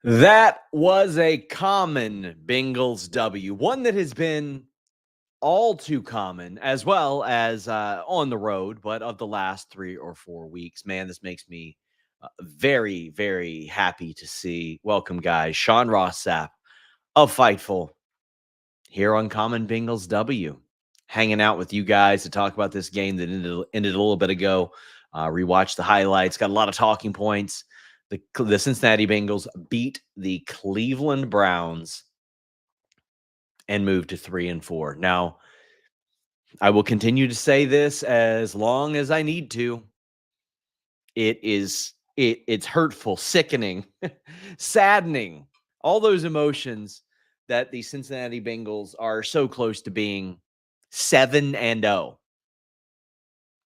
That was a common Bengals W, one that has been all too common, as well as on the road, but of the last 3 or 4 weeks. Man, this makes me very, very happy to see. Welcome, guys. Sean Ross Sapp of Fightful here on Common Bengals W, hanging out with you guys to talk about this game that ended a little bit ago. Rewatched the highlights, got a lot of talking points. The Cincinnati Bengals beat the Cleveland Browns and moved to 3-4. Now, I will continue to say this as long as I need to. It's hurtful, sickening, saddening, all those emotions that the Cincinnati Bengals are so close to being 7-0.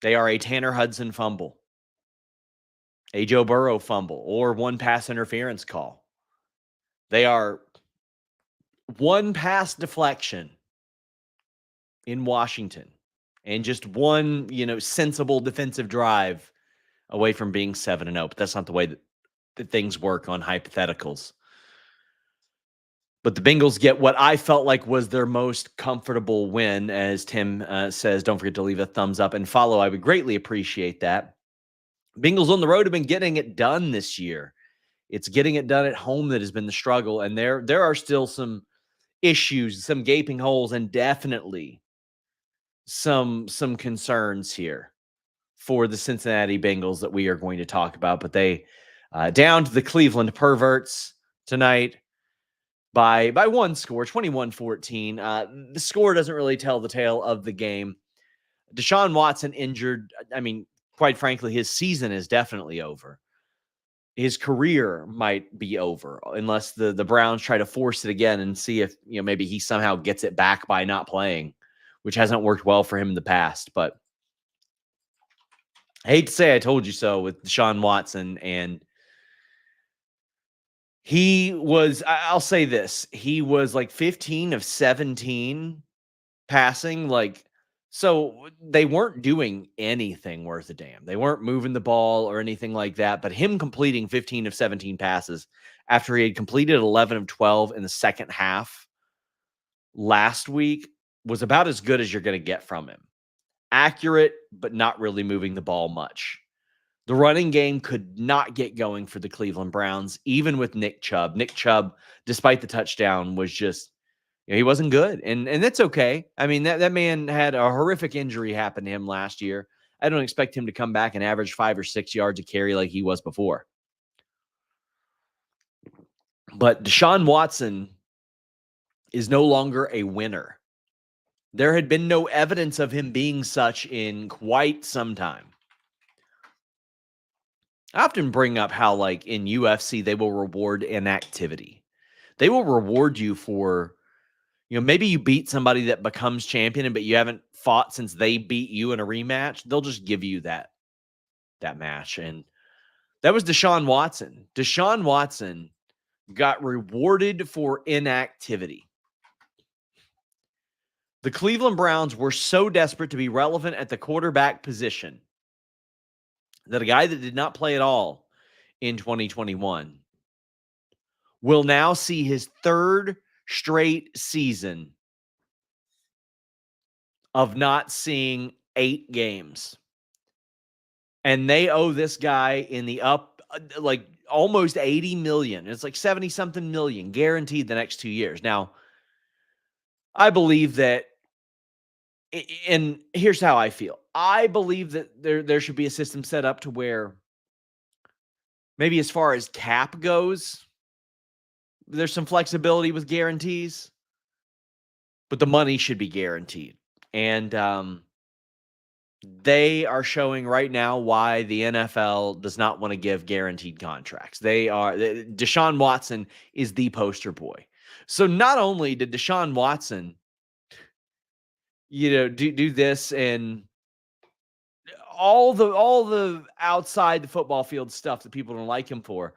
They are a Tanner Hudson fumble, a Joe Burrow fumble, or one pass interference call. They are one pass deflection in Washington and just one, sensible defensive drive away from being 7-0. But that's not the way that things work on hypotheticals. But the Bengals get what I felt like was their most comfortable win. As Tim says, don't forget to leave a thumbs up and follow. I would greatly appreciate that. Bengals on the road have been getting it done this year. It's getting it done at home that has been the struggle. And there are still some issues, some gaping holes, and definitely some concerns here for the Cincinnati Bengals that we are going to talk about. But they down to the Cleveland Perverts tonight by one score, 21-14. The score doesn't really tell the tale of the game. Deshaun Watson injured. I mean, quite frankly, his season is definitely over. His career might be over unless the Browns try to force it again and see if maybe he somehow gets it back by not playing, which hasn't worked well for him in the past. But I hate to say I told you so with Deshaun Watson. And I'll say this, he was like 15 of 17 passing. So they weren't doing anything worth a damn. They weren't moving the ball or anything like that. But him completing 15 of 17 passes after he had completed 11 of 12 in the second half last week was about as good as you're going to get from him. Accurate, but not really moving the ball much. The running game could not get going for the Cleveland Browns, even with Nick Chubb. Nick Chubb, despite the touchdown, was just, he wasn't good. And that's okay. I mean, that man had a horrific injury happen to him last year. I don't expect him to come back and average 5 or 6 yards a carry like he was before. But Deshaun Watson is no longer a winner. There had been no evidence of him being such in quite some time. I often bring up how, in UFC, they will reward inactivity. They will reward you for, maybe you beat somebody that becomes champion, but you haven't fought since they beat you in a rematch. They'll just give you that match. And that was Deshaun Watson. Deshaun Watson got rewarded for inactivity. The Cleveland Browns were so desperate to be relevant at the quarterback position that a guy that did not play at all in 2021 will now see his third straight season of not seeing 8 games. And they owe this guy in the almost 80 million. It's like 70 something million guaranteed the next 2 years. Now, I believe that, and here's how I feel. I believe that there should be a system set up to where maybe as far as cap goes, there's some flexibility with guarantees, but the money should be guaranteed. And they are showing right now why the NFL does not want to give guaranteed contracts. Deshaun Watson is the poster boy. So not only did Deshaun Watson, do this and all the outside the football field stuff that people don't like him for,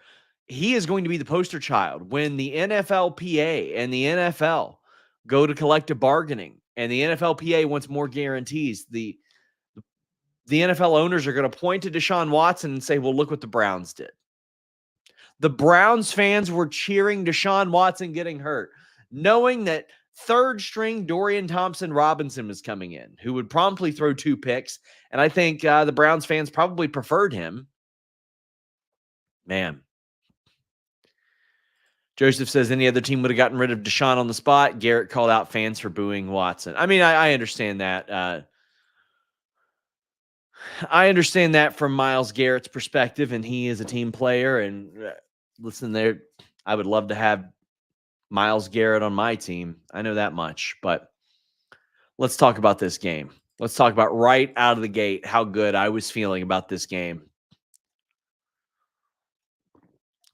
he is going to be the poster child when the NFLPA and the NFL go to collective bargaining and the NFLPA wants more guarantees. The NFL owners are going to point to Deshaun Watson and say, well, look what the Browns did. The Browns fans were cheering Deshaun Watson getting hurt, knowing that third string Dorian Thompson-Robinson was coming in, who would promptly throw 2 picks. And I think the Browns fans probably preferred him. Man. Joseph says any other team would have gotten rid of Deshaun on the spot. Garrett called out fans for booing Watson. I mean, I understand that. I understand that from Myles Garrett's perspective, and he is a team player. And listen, there, I would love to have Myles Garrett on my team. I know that much. But let's talk about this game. Let's talk about right out of the gate how good I was feeling about this game.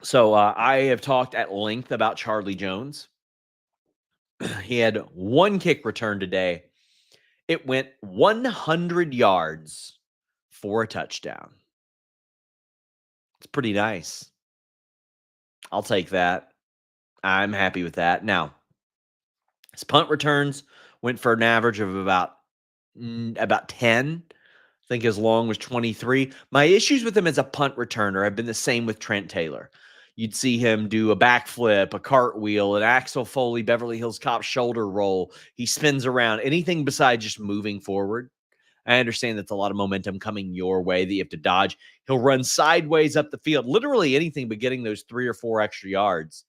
So I have talked at length about Charlie Jones. He had 1 kick return today. It went 100 yards for a touchdown. It's pretty nice. I'll take that. I'm happy with that. Now, his punt returns went for an average of about 10. I think his long was 23. My issues with him as a punt returner have been the same with Trent Taylor. You'd see him do a backflip, a cartwheel, an Axel Foley, Beverly Hills Cop shoulder roll. He spins around. Anything besides just moving forward. I understand that's a lot of momentum coming your way that you have to dodge. He'll run sideways up the field, literally anything but getting those 3 or 4 extra yards.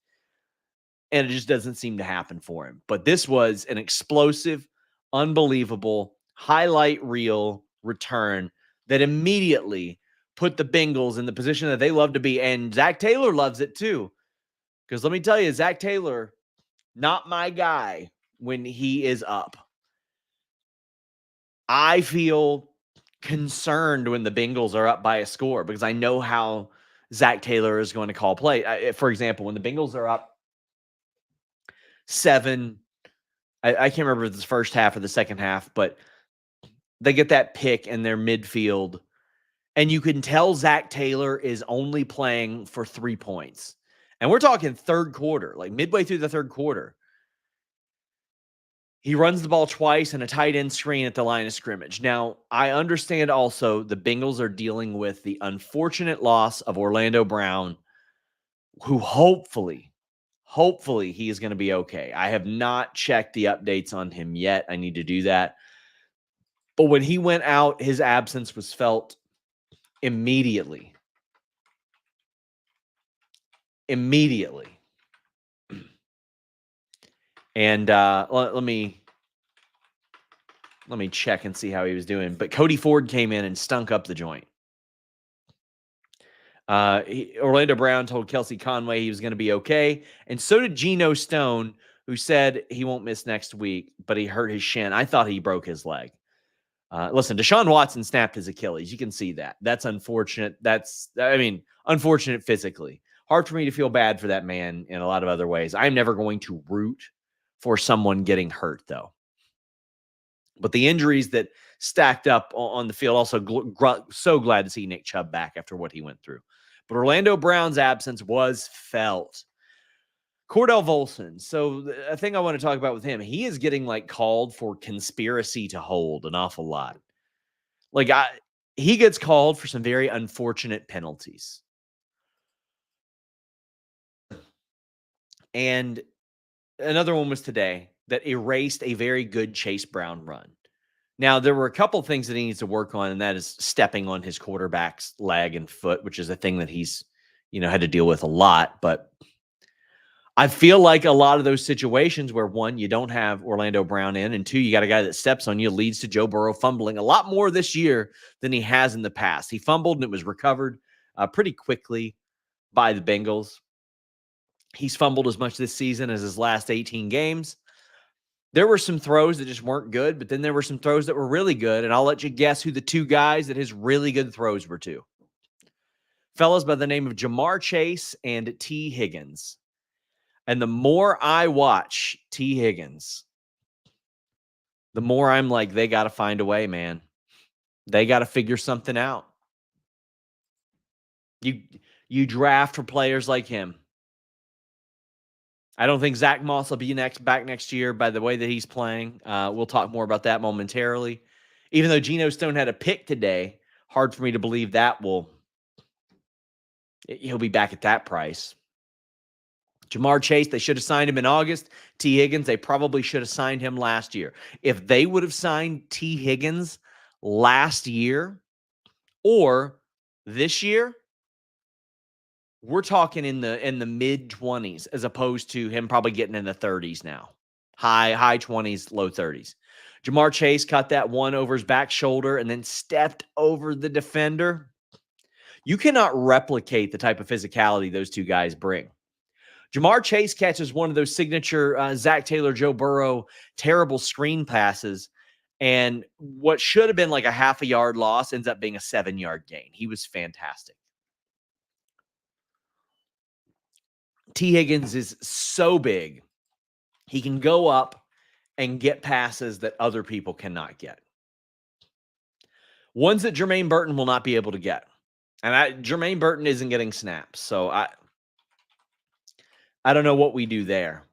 And it just doesn't seem to happen for him. But this was an explosive, unbelievable, highlight reel return that immediately put the Bengals in the position that they love to be. And Zach Taylor loves it too. Because let me tell you, Zach Taylor, not my guy when he is up. I feel concerned when the Bengals are up by a score because I know how Zach Taylor is going to call play. For example, when the Bengals are up 7, I can't remember if it's the first half or the second half, but they get that pick in their midfield, and you can tell Zach Taylor is only playing for 3 points. And we're talking third quarter, like midway through the third quarter. He runs the ball twice and a tight end screen at the line of scrimmage. Now, I understand also the Bengals are dealing with the unfortunate loss of Orlando Brown, who hopefully he is going to be okay. I have not checked the updates on him yet. I need to do that. But when he went out, his absence was felt immediately. And let me check and see how he was doing. But Cody Ford came in and stunk up the joint. Orlando Brown told Kelsey Conway he was going to be okay. And so did Geno Stone, who said he won't miss next week, but he hurt his shin. I thought he broke his leg. Listen, Deshaun Watson snapped his Achilles. You can see that. That's unfortunate. Unfortunate physically. Hard for me to feel bad for that man in a lot of other ways. I'm never going to root for someone getting hurt, though. But the injuries that stacked up on the field, also so glad to see Nick Chubb back after what he went through. But Orlando Brown's absence was felt. Cordell Volson. So a thing I want to talk about with him, he is getting called for conspiracy to hold an awful lot. He gets called for some very unfortunate penalties. And another one was today that erased a very good Chase Brown run. Now, there were a couple of things that he needs to work on, and that is stepping on his quarterback's leg and foot, which is a thing that he's, had to deal with a lot. But I feel like a lot of those situations where, one, you don't have Orlando Brown in, and two, you got a guy that steps on you, leads to Joe Burrow fumbling a lot more this year than he has in the past. He fumbled, and it was recovered pretty quickly by the Bengals. He's fumbled as much this season as his last 18 games. There were some throws that just weren't good, but then there were some throws that were really good, and I'll let you guess who the 2 guys that his really good throws were to. Fellas by the name of Jamar Chase and T. Higgins. And the more I watch T. Higgins, the more I'm like, they got to find a way, man. They got to figure something out. You draft for players like him. I don't think Zach Moss will be back next year by the way that he's playing. We'll talk more about that momentarily. Even though Geno Stone had a pick today, hard for me to believe that will He'll be back at that price. Jamar Chase, they should have signed him in August. T. Higgins, they probably should have signed him last year. If they would have signed T. Higgins last year or this year, we're talking in the mid 20s as opposed to him probably getting in the 30s now. High 20s, low 30s. Jamar Chase cut that one over his back shoulder and then stepped over the defender. You cannot replicate the type of physicality those two guys bring. Jamar Chase catches one of those signature Zach Taylor, Joe Burrow terrible screen passes, and what should have been like a half a yard loss ends up being a 7-yard gain. He was fantastic. T. Higgins is so big. He can go up and get passes that other people cannot get. Ones that Jermaine Burton will not be able to get. And Jermaine Burton isn't getting snaps. So I don't know what we do there.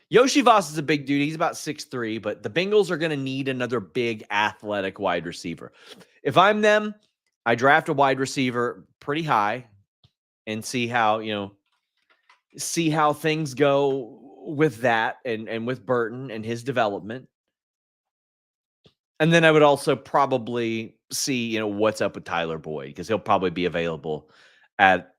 Yoshi Voss is a big dude. He's about 6'3", but the Bengals are going to need another big athletic wide receiver. If I'm them, I draft a wide receiver pretty high and see how things go with that and with Burton and his development. And then I would also probably see, what's up with Tyler Boyd, because he'll probably be available at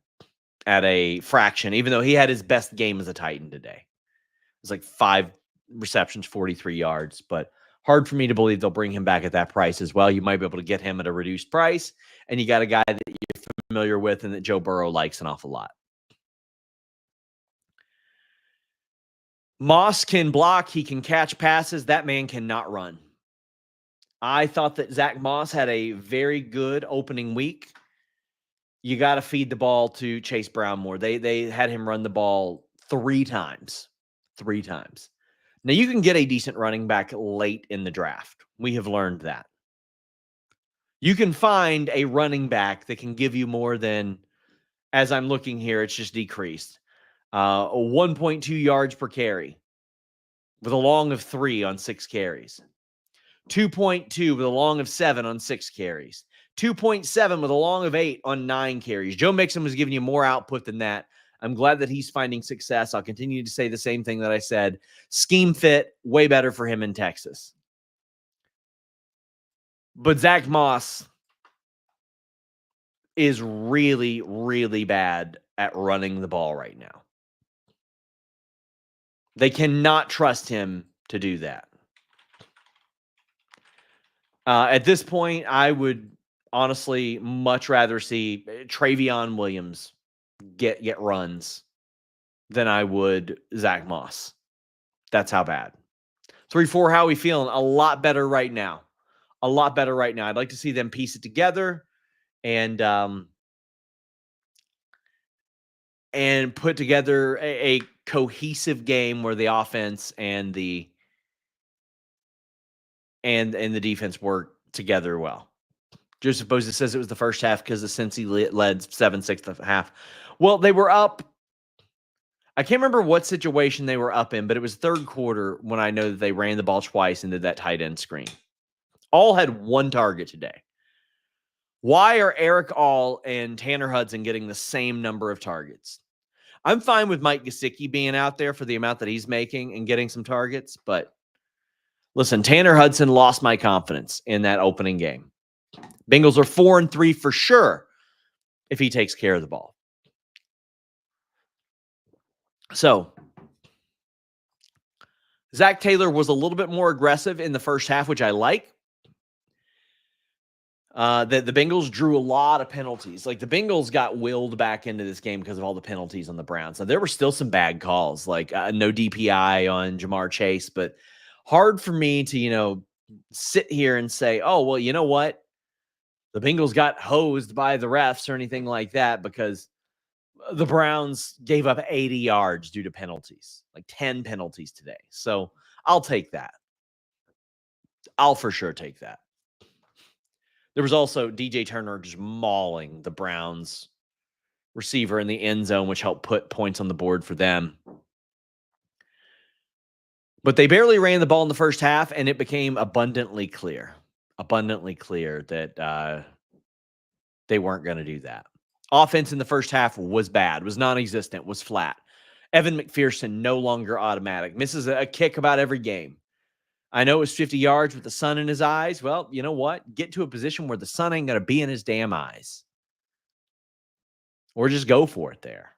a fraction, even though he had his best game as a Titan today. It was like 5 receptions, 43 yards, but hard for me to believe they'll bring him back at that price as well. You might be able to get him at a reduced price, and you got a guy that you're familiar with and that Joe Burrow likes an awful lot. Moss can block. He can catch passes. That man cannot run. I thought that Zach Moss had a very good opening week. You got to feed the ball to Chase Brown more. They had him run the ball 3 times. 3 times. Now, you can get a decent running back late in the draft. We have learned that. You can find a running back that can give you more than, as I'm looking here, it's just decreased. 1.2 yards per carry with a long of 3 on 6 carries. 2.2 with a long of 7 on 6 carries. 2.7 with a long of 8 on 9 carries. Joe Mixon was giving you more output than that. I'm glad that he's finding success. I'll continue to say the same thing that I said. Scheme fit, way better for him in Texas. But Zach Moss is really, really bad at running the ball right now. They cannot trust him to do that. At this point, I would honestly much rather see Travion Williams get runs than I would Zach Moss. That's how bad. 3-4, how are we feeling? A lot better right now. A lot better right now. I'd like to see them piece it together and put together a cohesive game where the offense and the defense work together well. Joe Suppose it says it was the first half because the Cincy led 7-6 at the half. Well, they were up. I can't remember what situation they were up in, but it was third quarter when I know that they ran the ball twice and did that tight end screen. All had 1 target today. Why are Eric All and Tanner Hudson getting the same number of targets? I'm fine with Mike Gesicki being out there for the amount that he's making and getting some targets, but listen, Tanner Hudson lost my confidence in that opening game. Bengals are 4-3 for sure if he takes care of the ball. So, Zach Taylor was a little bit more aggressive in the first half, which I like. The Bengals drew a lot of penalties. Like, the Bengals got willed back into this game because of all the penalties on the Browns. Now, there were still some bad calls, like no DPI on Jamar Chase, but hard for me to, sit here and say, oh, well, you know what? The Bengals got hosed by the refs or anything like that because the Browns gave up 80 yards due to penalties, like 10 penalties today. So I'll take that. I'll for sure take that. There was also DJ Turner just mauling the Browns receiver in the end zone, which helped put points on the board for them. But they barely ran the ball in the first half, and it became abundantly clear that they weren't going to do that. Offense in the first half was bad, was non-existent, was flat. Evan McPherson no longer automatic. Misses a kick about every game. I know it was 50 yards with the sun in his eyes. Well, you know what? Get to a position where the sun ain't going to be in his damn eyes. Or just go for it there.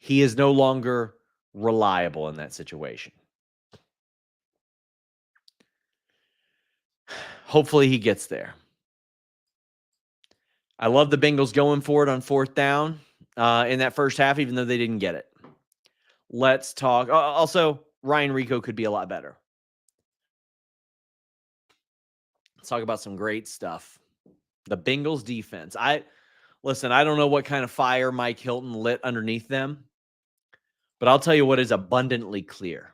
He is no longer reliable in that situation. Hopefully he gets there. I love the Bengals going for it on fourth down in that first half, even though they didn't get it. Let's talk. Also, Ryan Rico could be a lot better. Let's talk about some great stuff. The Bengals defense. I don't know what kind of fire Mike Hilton lit underneath them, but I'll tell you what is abundantly clear.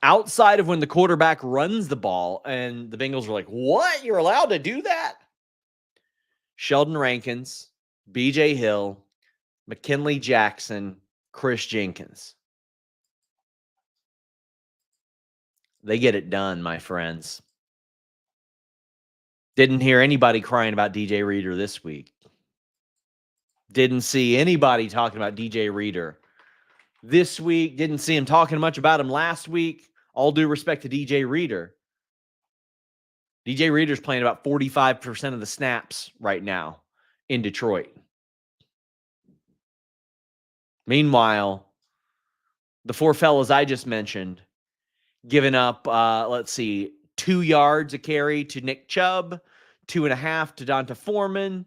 Outside of when the quarterback runs the ball and the Bengals are like, what? You're allowed to do that? Sheldon Rankins, BJ Hill, McKinley Jackson, Chris Jenkins. They get it done, my friends. Didn't hear anybody crying about DJ Reader this week. Didn't see anybody talking about DJ Reader this week. Didn't see him talking much about him last week. All due respect to DJ Reader. DJ Reader's playing about 45% of the snaps right now in Detroit. Meanwhile, the four fellas I just mentioned giving up, 2 yards a carry to Nick Chubb, 2.5 to Donta Foreman,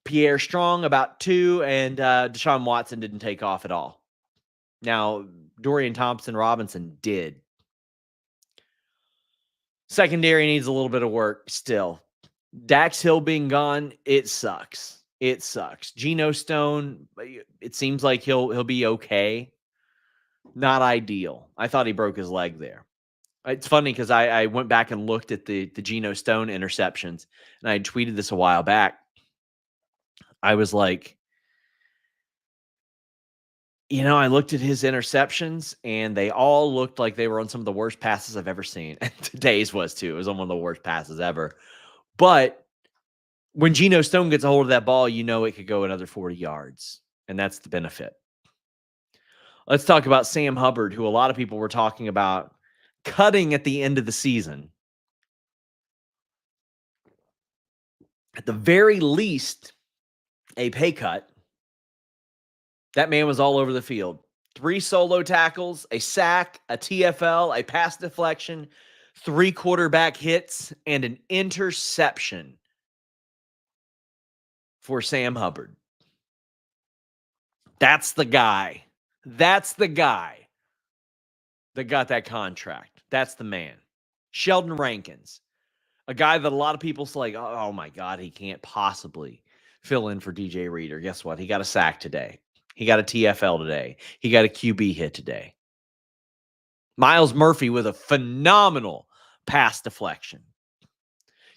Pierre Strong about 2, and Deshaun Watson didn't take off at all. Now, Dorian Thompson-Robinson did. Secondary needs a little bit of work still. Dax Hill being gone, it sucks. It sucks. Geno Stone, it seems like he'll be okay. Not ideal. I thought he broke his leg there. It's funny because I went back and looked at the Geno Stone interceptions, and I tweeted this a while back. I was like, I looked at his interceptions, and they all looked like they were on some of the worst passes I've ever seen. And today's was too. It was on one of the worst passes ever. But when Geno Stone gets a hold of that ball, it could go another 40 yards, and that's the benefit. Let's talk about Sam Hubbard, who a lot of people were talking about cutting at the end of the season. At the very least, a pay cut. That man was all over the field. 3 solo tackles, a sack, a TFL, a pass deflection, 3 quarterback hits, and an interception for Sam Hubbard. That's the guy. That's the guy that got that contract. That's the man. Sheldon Rankins, a guy that a lot of people say, like, oh my God, he can't possibly fill in for DJ Reader. Guess what? He got a sack today. He got a TFL today. He got a QB hit today. Miles Murphy with a phenomenal pass deflection.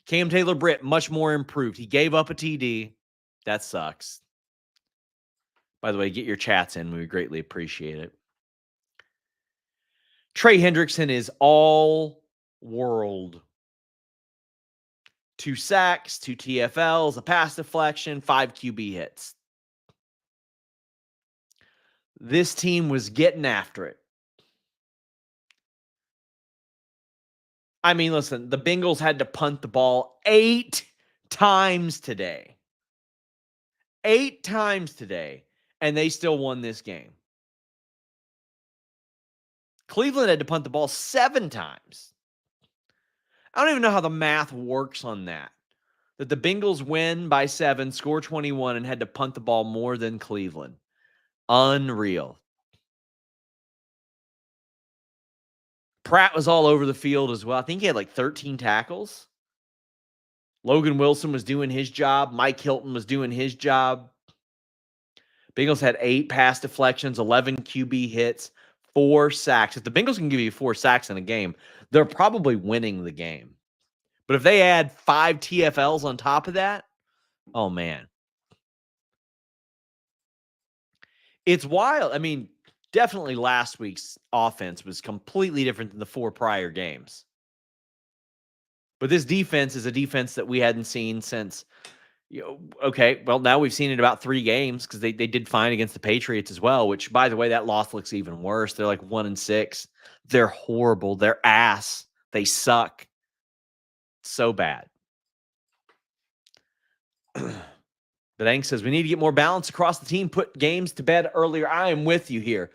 Cam Taylor-Britt, much more improved. He gave up a TD. That sucks. By the way, get your chats in. We would greatly appreciate it. Trey Hendrickson is all world. 2 sacks, 2 TFLs, a pass deflection, 5 QB hits. This team was getting after it. I mean, listen, the Bengals had to punt the ball 8 times today. 8 times today, and they still won this game. Cleveland had to punt the ball 7 times. I don't even know how the math works on that. That the Bengals win by 7, score 21, and had to punt the ball more than Cleveland. Unreal. Pratt was all over the field as well. I think he had like 13 tackles. Logan Wilson was doing his job. Mike Hilton was doing his job. Bengals had 8 pass deflections, 11 QB hits, 4 sacks. If the Bengals can give you 4 sacks in a game, they're probably winning the game. But if they add 5 TFLs on top of that, oh man. It's wild. I mean, definitely last week's offense was completely different than the 4 prior games. But this defense is a defense that we hadn't seen since, okay, well, now we've seen it about 3 games because they did fine against the Patriots as well, which, by the way, that loss looks even worse. They're like 1-6. They're horrible. They're ass. They suck. So bad. But Ang says, we need to get more balance across the team, put games to bed earlier. I am with you here.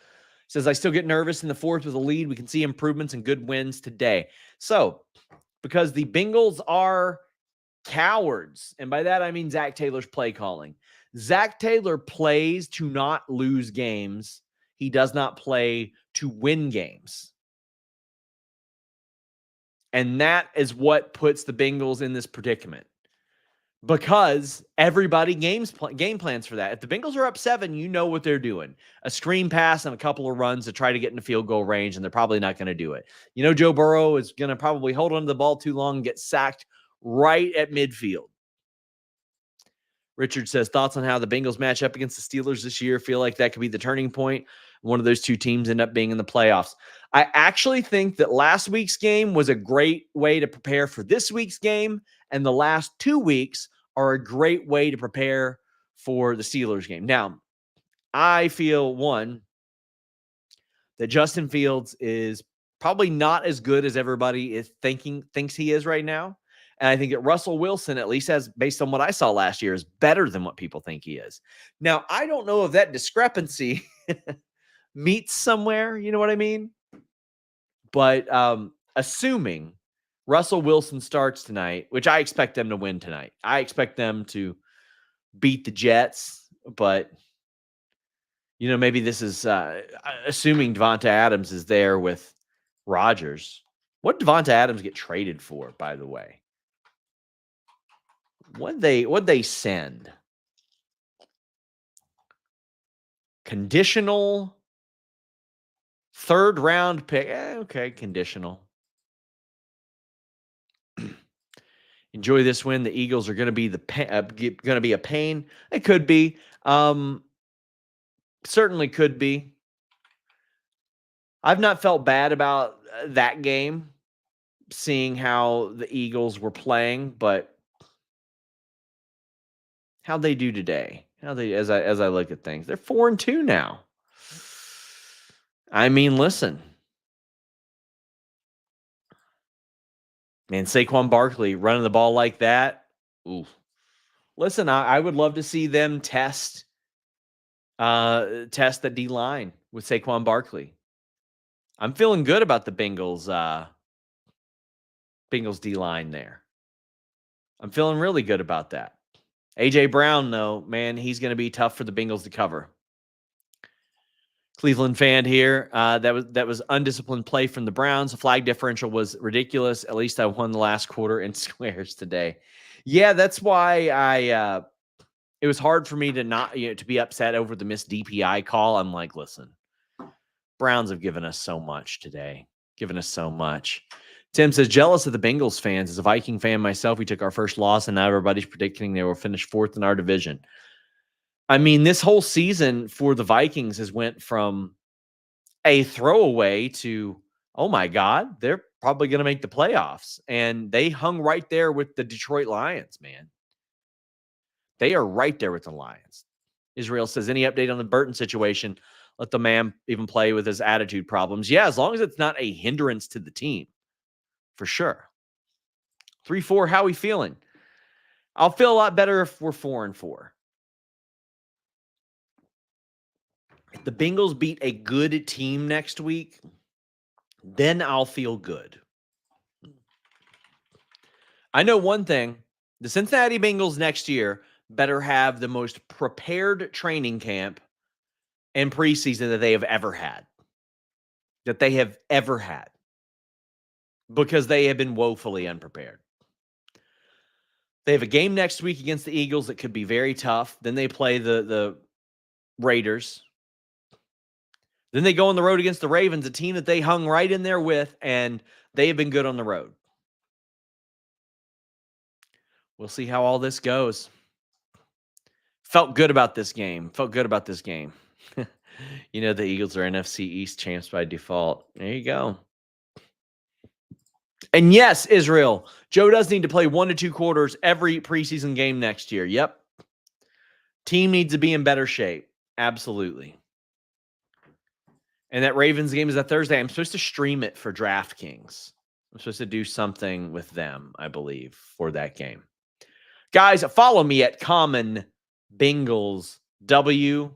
Says, I still get nervous in the fourth with a lead. We can see improvements and good wins today. So, because the Bengals are cowards, and by that I mean Zach Taylor's play calling. Zach Taylor plays to not lose games. He does not play to win games. And that is what puts the Bengals in this predicament. Because everybody game plans for that. If the Bengals are up 7, you know what they're doing. A screen pass and a couple of runs to try to get into field goal range, and they're probably not going to do it. You know, Joe Burrow is going to probably hold on to the ball too long and get sacked right at midfield. Richard says, thoughts on how the Bengals match up against the Steelers this year? Feel like that could be the turning point. One of those two teams end up being in the playoffs. I actually think that last week's game was a great way to prepare for this week's game, and the last 2 weeks are a great way to prepare for the Steelers game. Now, I feel, one, that Justin Fields is probably not as good as everybody thinks he is right now. And I think that Russell Wilson, at least as based on what I saw last year, is better than what people think he is. Now, I don't know if that discrepancy meets somewhere, you know what I mean? But assuming Russell Wilson starts tonight, which I expect them to win tonight. I expect them to beat the Jets, but maybe this is assuming Devonta Adams is there with Rodgers. What did Devonta Adams get traded for, by the way? What'd they send? Conditional 3rd round pick. Okay, conditional. Enjoy this win. The Eagles are going to be a pain. It could be. Certainly could be. I've not felt bad about that game, seeing how the Eagles were playing, but how'd they do today? As I look at things, they're 4-2 now. I mean, listen, man, Saquon Barkley running the ball like that. Ooh, listen, I would love to see them test the D line with Saquon Barkley. I'm feeling good about the Bengals D line there. I'm feeling really good about that. AJ Brown, though, man, he's going to be tough for the Bengals to cover. Cleveland fan here. That was undisciplined play from the Browns. The flag differential was ridiculous. At least I won the last quarter in squares today. Yeah, that's why it was hard for me to not to be upset over the missed DPI call. I'm like, listen, Browns have given us so much today. Given us so much. Tim says, jealous of the Bengals fans. As a Viking fan myself, we took our first loss, and now everybody's predicting they will finish 4th in our division. I mean, this whole season for the Vikings has went from a throwaway to, oh my God, they're probably going to make the playoffs. And they hung right there with the Detroit Lions, man. They are right there with the Lions. Israel says, any update on the Burton situation? Let the man even play with his attitude problems. Yeah, as long as it's not a hindrance to the team, for sure. 3-4, how are we feeling? I'll feel a lot better if we're 4-4. If the Bengals beat a good team next week, then I'll feel good. I know one thing. The Cincinnati Bengals next year better have the most prepared training camp and preseason that they have ever had. Because they have been woefully unprepared. They have a game next week against the Eagles that could be very tough. Then they play the Raiders. Then they go on the road against the Ravens, a team that they hung right in there with, and they have been good on the road. We'll see how all this goes. Felt good about this game. The Eagles are NFC East champs by default. There you go. And yes, Israel, Joe does need to play 1 to 2 quarters every preseason game next year. Yep. Team needs to be in better shape. Absolutely. And that Ravens game is a Thursday. I'm supposed to stream it for DraftKings. I'm supposed to do something with them, I believe, for that game. Guys, follow me at Common Bengals W.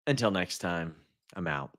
Until next time, I'm out.